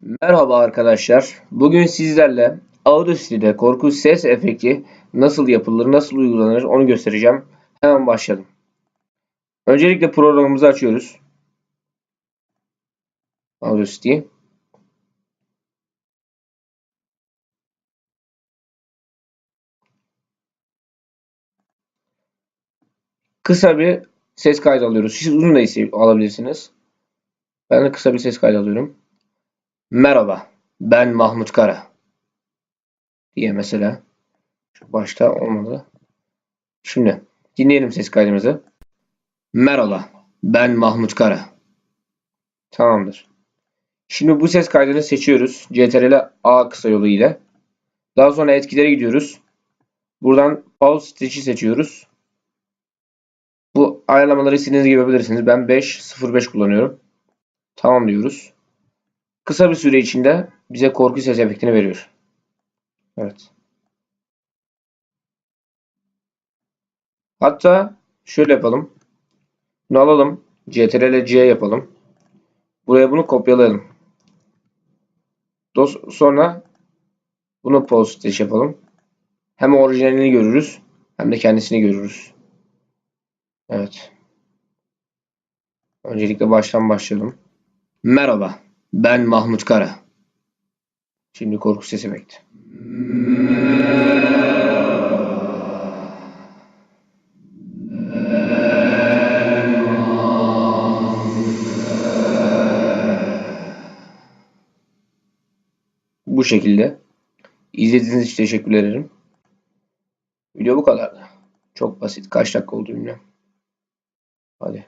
Merhaba arkadaşlar. Bugün sizlerle Audacity'de korku ses efekti nasıl yapılır, nasıl uygulanır onu göstereceğim. Hemen başlayalım. Öncelikle programımızı açıyoruz. Audacity. Kısa bir ses kaydı alıyoruz. Siz uzun da alabilirsiniz. Ben de kısa bir ses kaydı alıyorum. Merhaba, ben Mahmut Kara diye mesela. Şu başta olmadı. Şimdi dinleyelim ses kaydımızı. Merhaba, ben Mahmut Kara. Tamamdır. Şimdi bu ses kaydını seçiyoruz. CTRL-A kısa yolu ile. Daha sonra etkilere gidiyoruz. Buradan pause stitch'i seçiyoruz. Bu ayarlamaları istediğiniz gibi yapabilirsiniz. Ben 5.05 kullanıyorum. Tamam diyoruz. Kısa bir süre içinde bize korku ses efektini veriyor. Evet. Hatta şöyle yapalım. Bunu alalım. CTRL-C yapalım. Buraya bunu kopyalayalım. Sonra bunu pause stitch yapalım. Hem orijinalini görürüz hem de kendisini görürüz. Evet. Öncelikle baştan başlayalım. Merhaba, ben Mahmut Kara. Şimdi korku sesi efekti. Bu şekilde. İzlediğiniz için teşekkür ederim. Video bu kadardı. Çok basit. Kaç dakika oldu bilmiyorum. Hadi.